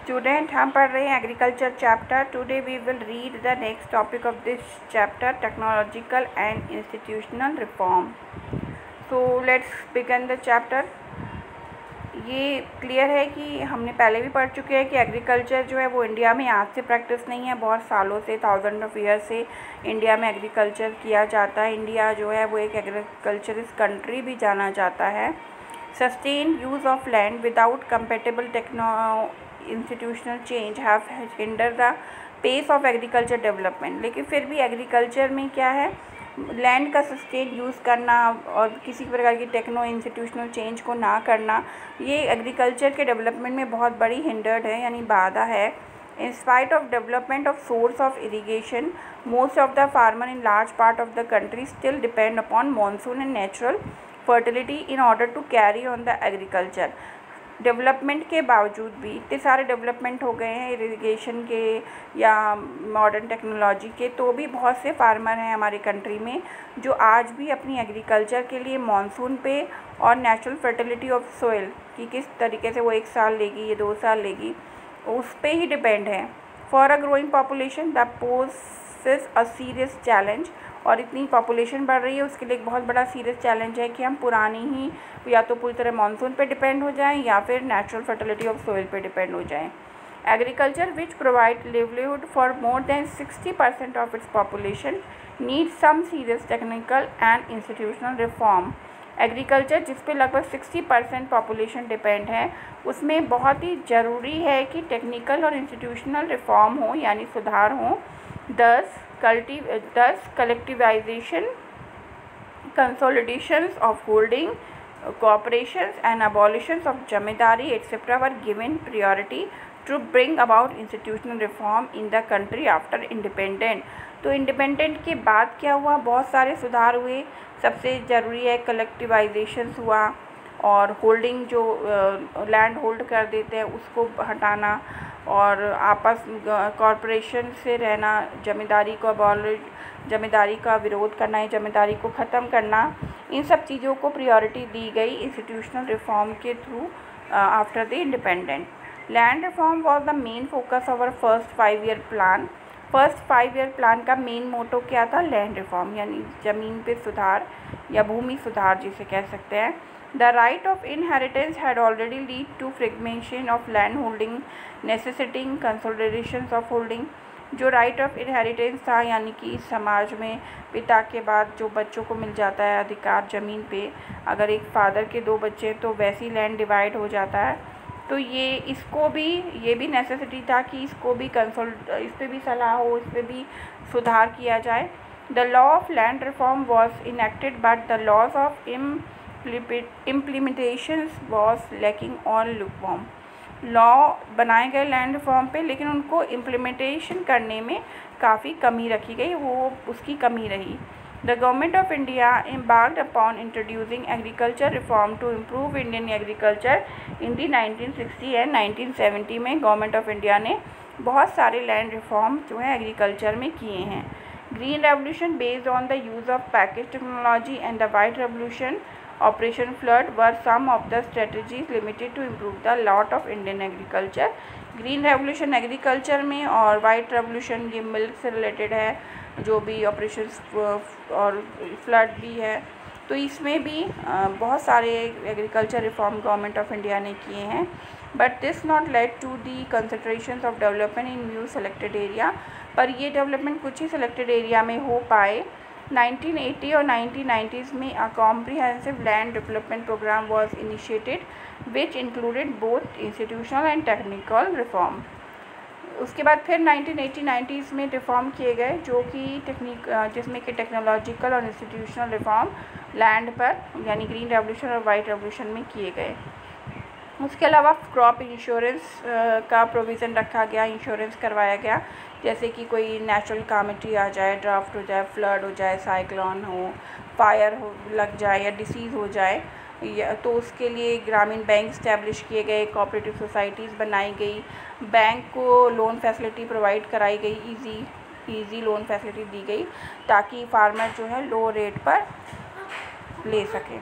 Student, हम पढ़ रहे हैं agriculture chapter. Today we will read the next topic of this chapter, technological and institutional reform. So let's begin the chapter. ये clear है कि हमने पहले भी पढ़ चुके हैं कि एग्रीकल्चर जो है वो इंडिया में आज से प्रैक्टिस नहीं है, बहुत सालों से, थाउजेंड ऑफ ईयर से इंडिया में एग्रीकल्चर किया जाता है। इंडिया जो है वो एक एग्रीकल्चरिस्ट कंट्री भी जाना जाता है। Sustain use of land without compatible institutional change have hinder the pace of agriculture development. लेकिन फिर भी एग्रीकल्चर में क्या है, लैंड का सस्टेन यूज़ करना और किसी प्रकार की टेक्नो इंस्टीट्यूशनल चेंज को ना करना, ये एग्रीकल्चर के डेवलपमेंट में बहुत बड़ी हिंडर्ड है, यानी बाधा है। In spite of development of source of irrigation, most of the farmer in large part of the country still depend upon monsoon and natural fertility in order to carry on the agriculture. Development के बावजूद भी इतने सारे development हो गए हैं irrigation के या मॉडर्न टेक्नोलॉजी के, तो भी बहुत से फार्मर हैं हमारी कंट्री में जो आज भी अपनी एग्रीकल्चर के लिए मॉनसून पे और नेचुरल फर्टिलिटी ऑफ सोइल कि किस तरीके से वो 1 साल लेगी या 2 साल लेगी, उस पे ही डिपेंड है। For a growing population the poses a serious challenge, और इतनी पॉपुलेशन बढ़ रही है उसके लिए एक बहुत बड़ा सीरियस चैलेंज है कि हम पुरानी ही या तो पूरी तरह मानसून पे डिपेंड हो जाएं या फिर नेचुरल फर्टिलिटी ऑफ सोइल पे डिपेंड हो जाएं। Agriculture which provide livelihood for more than 60% of its population need some serious technical and institutional reform. Agriculture जिस पे लगभग 60% पॉपुलेशन डिपेंड है, उसमें बहुत ही ज़रूरी है कि टेक्निकल और इंस्टीट्यूशनल रिफॉर्म हो, यानी सुधार हो। दस collectivization, consolidations of holding, corporations and abolitions of jamindari etc. were given priority to bring about institutional reform in the country after independence। तो इंडिपेंडेंट के बाद क्या हुआ, बहुत सारे सुधार हुए। सबसे ज़रूरी है कलेक्टिवाइजेशन हुआ और होल्डिंग जो लैंड होल्ड कर देते हैं उसको हटाना, और आपस कॉरपोरेशन से रहना, जमींदारी का विरोध करना है, जमींदारी को ख़त्म करना, इन सब चीज़ों को प्रायोरिटी दी गई इंस्टीट्यूशनल रिफॉर्म के through after the independent. Land reform was the main focus of our first 5-year plan. First 5-year plan का मेन मोटो क्या था, लैंड रिफॉर्म, यानी ज़मीन पे सुधार या भूमि सुधार जिसे कह सकते हैं। The right of inheritance had already led to fragmentation of land holding, necessitating consolidations of holding। जो राइट ऑफ इनहेरिटेंस था, यानी कि समाज में पिता के बाद जो बच्चों को मिल जाता है अधिकार ज़मीन पे, अगर एक फादर के 2 बच्चे तो वैसी लैंड डिवाइड हो जाता है। तो ये भी नेसेसिटी था कि इसको भी इस पर भी सलाह हो, इस पर भी सुधार किया जाए। The law of land reform was enacted but the laws of implementations was lacking on lukewarm. Law बनाए गए लैंड रिफॉर्म पे, लेकिन उनको इम्प्लीमेंटेशन करने में काफ़ी कमी रखी गई, वो उसकी कमी रही। The government of India embarked upon introducing agriculture reform to improve Indian agriculture in the 1960 and 1970 में गवर्नमेंट ऑफ इंडिया ने बहुत सारे लैंड रिफॉर्म जो है एग्रीकल्चर में किए हैं। Green revolution based on the use of package technology and the white revolution, operation flood were some of the strategies limited to improve the lot of Indian agriculture. Green revolution agriculture में और white revolution ये milk से related है, जो भी operation और flood भी है, तो इसमें भी बहुत सारे agriculture reform government of India ने किए हैं। But this not led to the concentration of development in new selected area, पर ये डेवलपमेंट कुछ ही सेलेक्टेड एरिया में हो पाए। 1980 और 1990s में a comprehensive land development programme was initiated which included both institutional and technical reform. उसके बाद फिर 1980-90s में रिफॉर्म किए गए, जो कि जिसमें कि टेक्नोलॉजिकल और इंस्टीट्यूशनल रिफॉर्म लैंड पर, यानी ग्रीन रेवोल्यूशन और वाइट रेवोल्यूशन में किए गए। उसके अलावा क्रॉप इंश्योरेंस का प्रोविज़न रखा गया, इंश्योरेंस करवाया गया, जैसे कि कोई नेचुरल कामिटी आ जाए, ड्राफ्ट हो जाए, फ्लड हो जाए, साइक्लोन हो, फायर हो लग जाए या डिसीज़ हो जाए, तो उसके लिए ग्रामीण बैंक इस्टेब्लिश किए गए, कोऑपरेटिव सोसाइटीज़ बनाई गई, बैंक को लोन फैसिलिटी प्रोवाइड कराई गई, ईजी लोन फैसिलिटी दी गई ताकि फार्मर जो है लो रेट पर ले सकें।